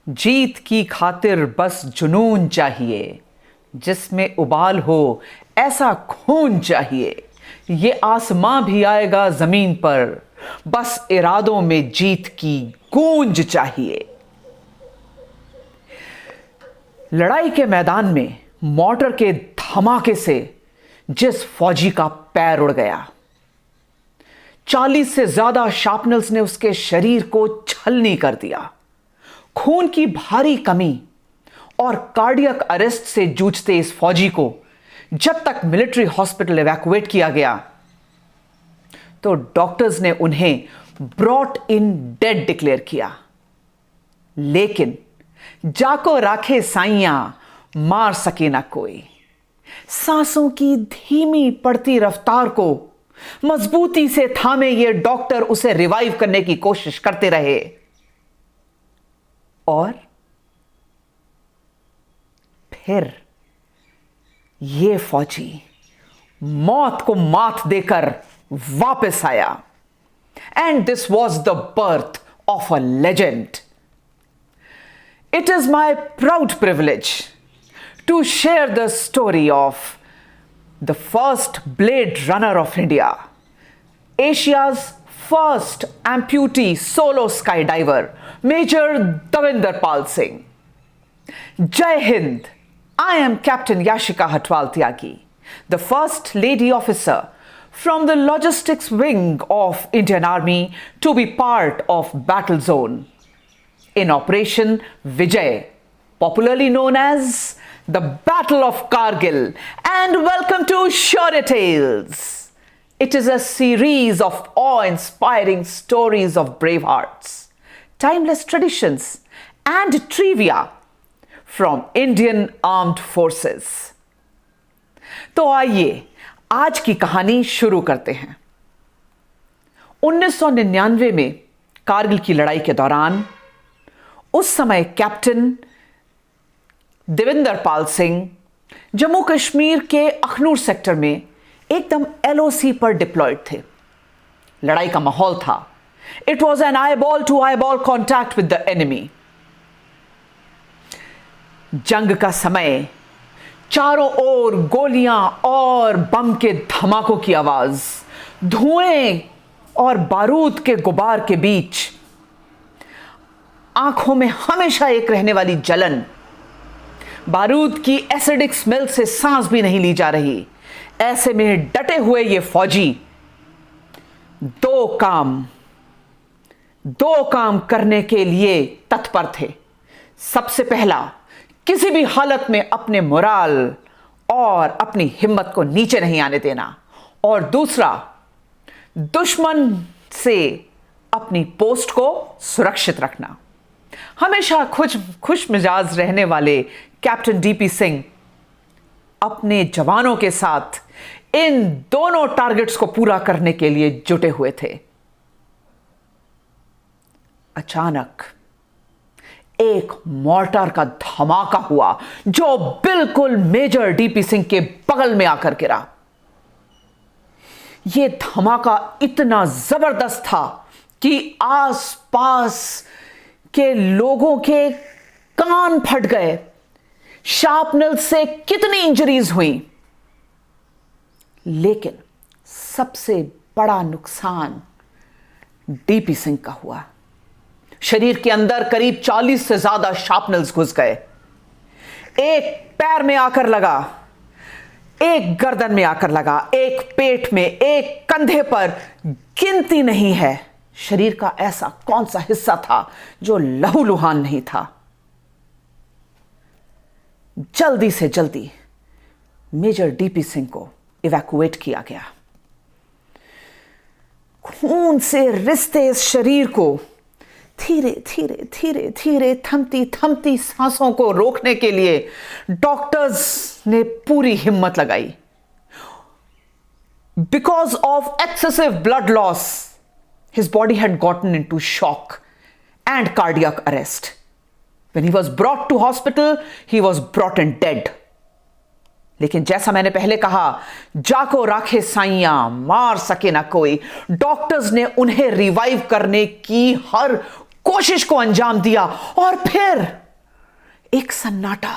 जीत की खातिर बस जुनून चाहिए, जिसमें उबाल हो ऐसा खून चाहिए। ये आसमां भी आएगा जमीन पर, बस इरादों में जीत की गूंज चाहिए। लड़ाई के मैदान में मॉर्टर के धमाके से जिस फौजी का पैर उड़ गया, 40 से ज्यादा शार्पनल्स ने उसके शरीर को छलनी कर दिया। खून की भारी कमी और कार्डियक अरेस्ट से जूझते इस फौजी को जब तक मिलिट्री हॉस्पिटल इवैक्यूएट किया गया, तो डॉक्टर्स ने उन्हें ब्रॉट इन डेड डिक्लेयर किया। लेकिन जाको राखे साइयां मार सके ना कोई। सांसों की धीमी पड़ती रफ्तार को मजबूती से थामे ये डॉक्टर उसे रिवाइव करने की कोशिश करते रहे, और फिर ये फौजी मौत को मात देकर वापस आया। And this was the birth of a legend. It is my proud privilege to share the story of the first blade runner of India, Asia's first amputee solo sky diver, major Devendra Pal Singh. Jai Hind. I am Captain Yashika Hatwal Tyagi, the first lady officer from the logistics wing of Indian Army to be part of Battle Zone in Operation Vijay, popularly known as the Battle of Kargil. And welcome to Shorty Tales. It is a series of awe-inspiring stories of brave hearts, timeless traditions, and trivia from Indian Armed Forces. तो आइए आज की कहानी शुरू करते हैं। 1999 में कारगिल की लड़ाई के दौरान उस समय कैप्टन देवेंद्र पाल सिंह जम्मू कश्मीर के अखनूर सेक्टर में एकदम एलओसी पर डिप्लॉयड थे। लड़ाई का माहौल था। It was an eyeball to eyeball contact with the enemy. जंग का समय, चारों ओर गोलियां और बम के धमाकों की आवाज, धुएं और बारूद के गुबार के बीच आंखों में हमेशा एक रहने वाली जलन, बारूद की एसिडिक स्मेल से सांस भी नहीं ली जा रही। ऐसे में डटे हुए ये फौजी दो काम करने के लिए तत्पर थे। सबसे पहला, किसी भी हालत में अपने मोराल और अपनी हिम्मत को नीचे नहीं आने देना, और दूसरा, दुश्मन से अपनी पोस्ट को सुरक्षित रखना। हमेशा खुश मिजाज रहने वाले कैप्टन डीपी सिंह अपने जवानों के साथ इन दोनों टारगेट्स को पूरा करने के लिए जुटे हुए थे। अचानक एक मॉर्टार का धमाका हुआ जो बिल्कुल मेजर डीपी सिंह के बगल में आकर गिरा। यह धमाका इतना जबरदस्त था कि आसपास के लोगों के कान फट गए। शार्पनल से कितनी इंजरीज हुई, लेकिन सबसे बड़ा नुकसान डीपी सिंह का हुआ। शरीर के अंदर करीब 40 से ज्यादा शार्पनल्स घुस गए। एक पैर में आकर लगा, एक गर्दन में आकर लगा, एक पेट में, एक कंधे पर। गिनती नहीं है शरीर का ऐसा कौन सा हिस्सा था जो लहूलुहान नहीं था। जल्दी से जल्दी मेजर डीपी सिंह को इवैक्यूएट किया गया। खून से रिश्ते इस शरीर को धीरे धीरे धीरे धीरे थमती थमती सांसों को रोकने के लिए डॉक्टर्स ने पूरी हिम्मत लगाई। Because of excessive blood loss, his body had gotten into shock and cardiac arrest. When he was brought to hospital, he was brought in dead. लेकिन जैसा मैंने पहले कहा, जाको राखे साइयां मार सके ना कोई। डॉक्टर्स ने उन्हें रिवाइव करने की हर कोशिश को अंजाम दिया और फिर एक सन्नाटा।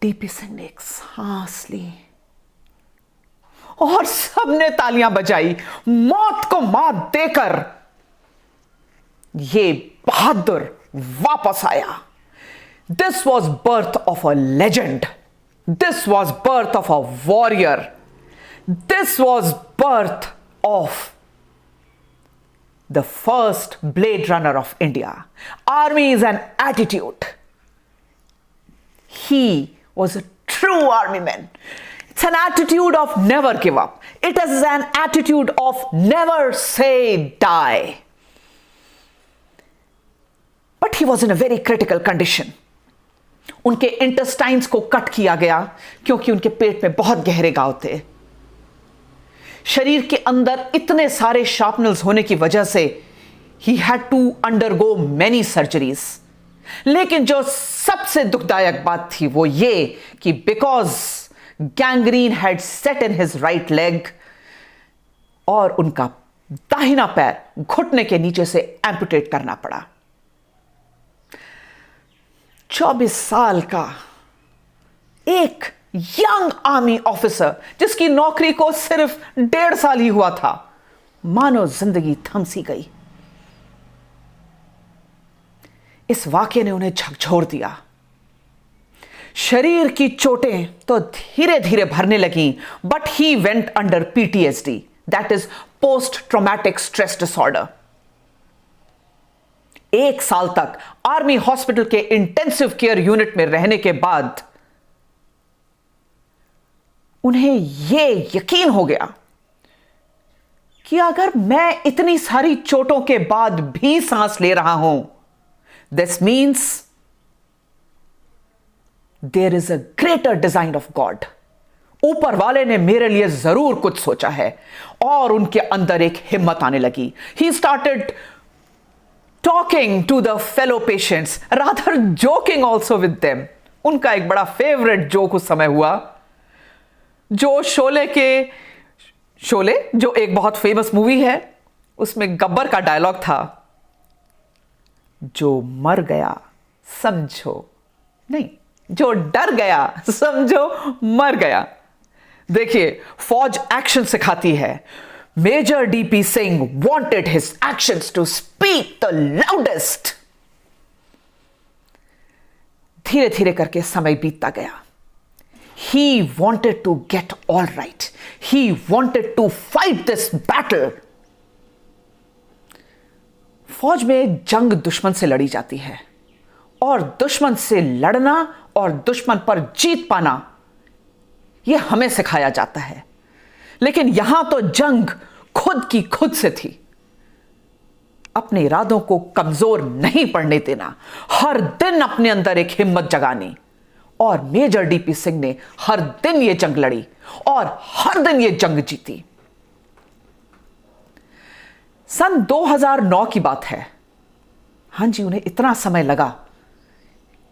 डीपी सिंह ने एक सांस ली और सबने तालियां बजाई। मौत को मात देकर ये बहादुर वापस आया। This was birth of a legend, this was birth of a warrior, this was birth of the first Blade Runner of India. Army is an attitude. He was a true army man. It's an attitude of never give up. It is an attitude of never say die. But he was in a very critical condition. उनके intestines को cut किया गया क्योंकि उनके पेट में बहुत गहरे घाव थे। शरीर के अंदर इतने सारे शार्पनल्स होने की वजह से he had to undergo many surgeries. लेकिन जो सबसे दुखदायक बात थी वो ये कि because gangrene had set in his right leg और उनका दाहिना पैर घुटने के नीचे से एम्पुटेट करना पड़ा। 24 साल का एक यंग आर्मी ऑफिसर जिसकी नौकरी को सिर्फ 1.5 साल ही हुआ था, मानो जिंदगी थम सी गई। इस वाक्य ने उन्हें झकझोर दिया। शरीर की चोटें तो धीरे धीरे भरने लगी, but he went under PTSD, that is post traumatic stress disorder. 1 साल तक आर्मी हॉस्पिटल के इंटेंसिव केयर यूनिट में रहने के बाद उन्हें यह यकीन हो गया कि अगर मैं इतनी सारी चोटों के बाद भी सांस ले रहा हूं, this means there is a greater design of God. ऊपर वाले ने मेरे लिए जरूर कुछ सोचा है। और उनके अंदर एक हिम्मत आने लगी। He started talking to the fellow patients, rather joking also with them. उनका एक बड़ा फेवरेट जोक उस समय हुआ, जो शोले जो एक बहुत फेमस मूवी है, उसमें गब्बर का डायलॉग था, जो मर गया समझो नहीं, जो डर गया समझो मर गया। देखिए, फौज एक्शन सिखाती है। Major DP Singh wanted his actions to speak the loudest. धीरे धीरे करके समय बीतता गया। He wanted to get all right. He wanted to fight this battle. फौज में जंग दुश्मन से लड़ी जाती है और दुश्मन से लड़ना और दुश्मन पर जीत पाना यह हमें सिखाया जाता है। लेकिन यहां तो जंग खुद की खुद से थी। अपने इरादों को कमजोर नहीं पड़ने देना, हर दिन अपने अंदर एक हिम्मत जगानी। और मेजर डीपी सिंह ने हर दिन यह जंग लड़ी और हर दिन यह जंग जीती। सन 2009 की बात है। हां जी, उन्हें इतना समय लगा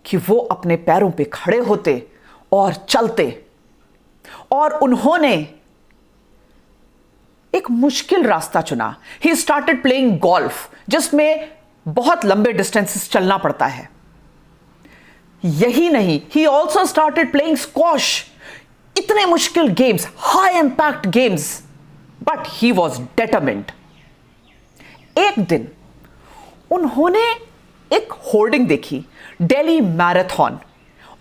कि वो अपने पैरों पे खड़े होते और चलते। और उन्होंने एक मुश्किल रास्ता चुना। ही स्टार्टेड प्लेइंग गोल्फ, जिसमें बहुत लंबे डिस्टेंसेस चलना पड़ता है। यही नहीं, he also started playing squash. इतने मुश्किल games, high impact games, but he was determined. एक दिन उन्होंने एक होर्डिंग देखी, दिल्ली मैराथन,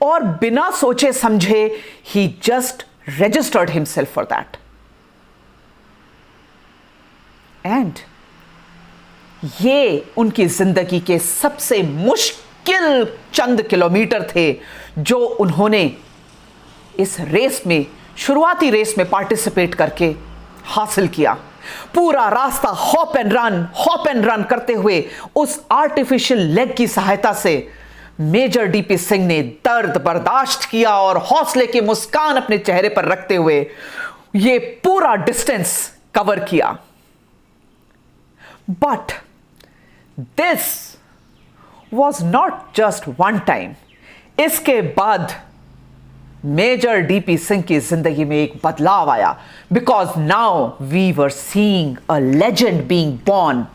और बिना सोचे समझे ही just registered himself for that. And ये उनकी जिंदगी के सबसे मुश्किल चंद किलोमीटर थे जो उन्होंने इस रेस में, शुरुआती रेस में पार्टिसिपेट करके हासिल किया। पूरा रास्ता हॉप एंड रन करते हुए उस आर्टिफिशियल लेग की सहायता से मेजर डीपी सिंह ने दर्द बर्दाश्त किया और हौसले की मुस्कान अपने चेहरे पर रखते हुए ये पूरा डिस्टेंस कवर किया। But this was not just one time. इसके बाद मेजर डीपी सिंह की जिंदगी में एक बदलाव आया, because now we were seeing a legend being born.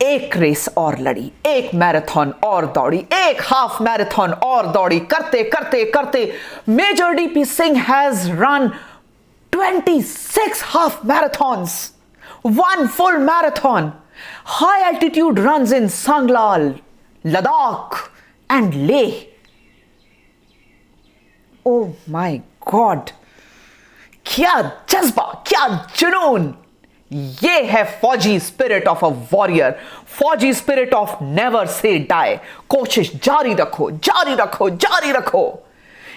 एक रेस और लड़ी, एक मैराथन और दौड़ी, एक हाफ मैराथन और दौड़ी, करते करते करते major DP Singh has run 26 half marathons, 1 full marathon, high altitude runs in Sanglal, Ladakh and Leh. Oh my God! क्या जज्बा, क्या जुनून! ये है फौजी स्पिरिट ऑफ अ वॉरियर, फौजी spirit of never say die. कोशिश जारी रखो, जारी रखो, जारी रखो।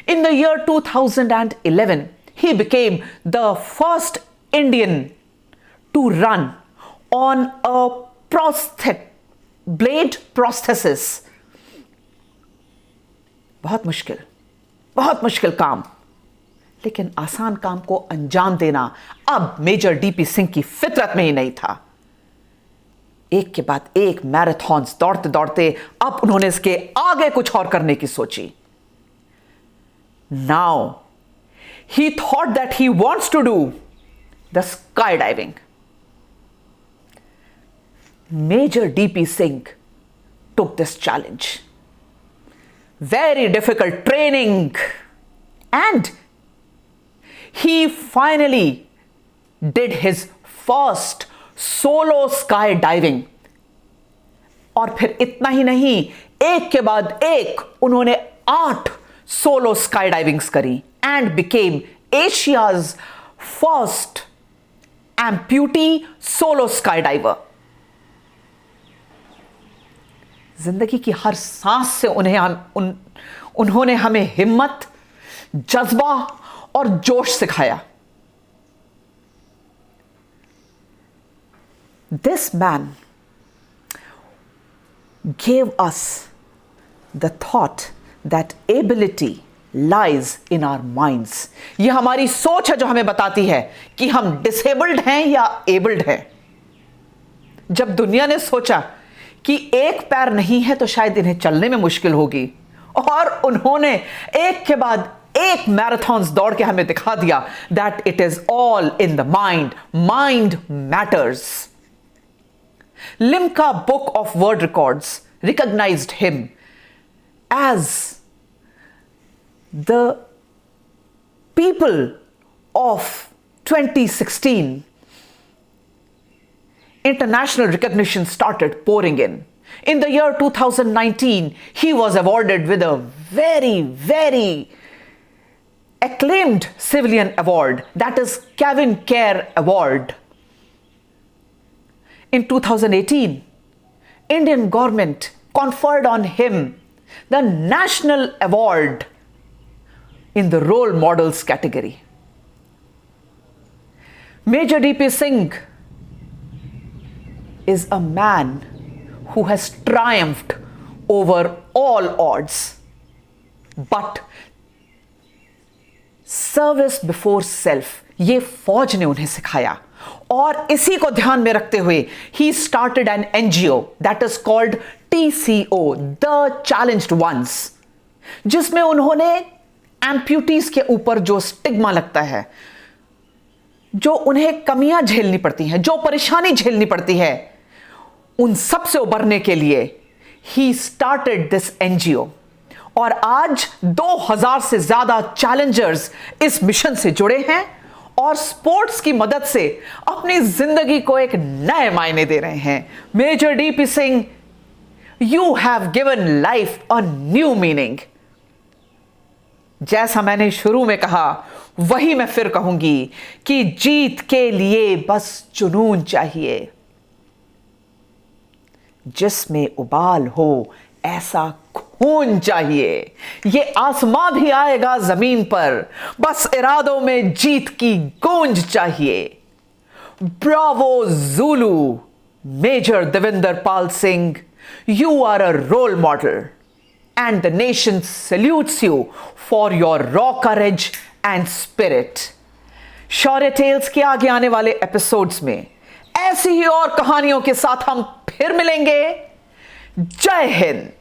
In the year 2011, he became the first Indian to run on a blade prosthesis. बहुत मुश्किल काम, लेकिन आसान काम को अंजाम देना अब मेजर डीपी सिंह की फितरत में ही नहीं था। एक के बाद एक मैराथन्स दौड़ते दौड़ते अब उन्होंने इसके आगे कुछ और करने की सोची। Now he thought that he wants to do the skydiving. Major DP Singh took this challenge. Very difficult training, and he finally did his first solo skydiving. और फिर इतना ही नहीं, एक के बाद एक उन्होंने 8 सोलो स्काई डाइविंग्स करी and became Asia's first amputee solo sky diver. जिंदगी की हर सांस से उन्होंने हमें हिम्मत, जज्बा और जोश सिखाया। This man gave us the thought that ability lies in our minds. यह हमारी सोच है जो हमें बताती है कि हम डिसेबल्ड हैं या एबल्ड हैं। जब दुनिया ने सोचा कि एक पैर नहीं है तो शायद इन्हें चलने में मुश्किल होगी, और उन्होंने एक के बाद एक मैराथन्स दौड़ के हमें दिखा दिया that it is all in the mind. Mind matters. Limca Book of World Records recognized him as the people of 2016. International recognition started pouring in. In the year 2019, he was awarded with a very, very acclaimed civilian award, that is Kevin Kerr Award. In 2018, Indian government conferred on him the National Award in the Role Models category. Major DP Singh is a man who has triumphed over all odds. But service before self, ये फौज ने उन्हें सिखाया, और इसी को ध्यान में रखते हुए he started an NGO that is called TCO, The Challenged Ones, जिसमें उन्होंने एम्प्यूटीज के ऊपर जो स्टिग्मा लगता है, जो उन्हें कमियां झेलनी पड़ती हैं, जो परेशानी झेलनी पड़ती है, उन सब से उबरने के लिए he started this NGO. और आज 2000 से ज्यादा चैलेंजर्स इस मिशन से जुड़े हैं और स्पोर्ट्स की मदद से अपनी जिंदगी को एक नए मायने दे रहे हैं। Major DP Singh, you have given life a new meaning. जैसा मैंने शुरू में कहा, वही मैं फिर कहूंगी कि जीत के लिए बस जुनून चाहिए। जिसमें उबाल हो ऐसा खून चाहिए। ये आसमां भी आएगा जमीन पर, बस इरादों में जीत की गूंज चाहिए। Bravo Zulu, major Devendra Pal Singh, you are a role model and the nation salutes you for your raw courage and spirit. Shaurya Tales के आगे आने वाले एपिसोड्स में ऐसी ही और कहानियों के साथ हम फिर मिलेंगे। जय हिंद।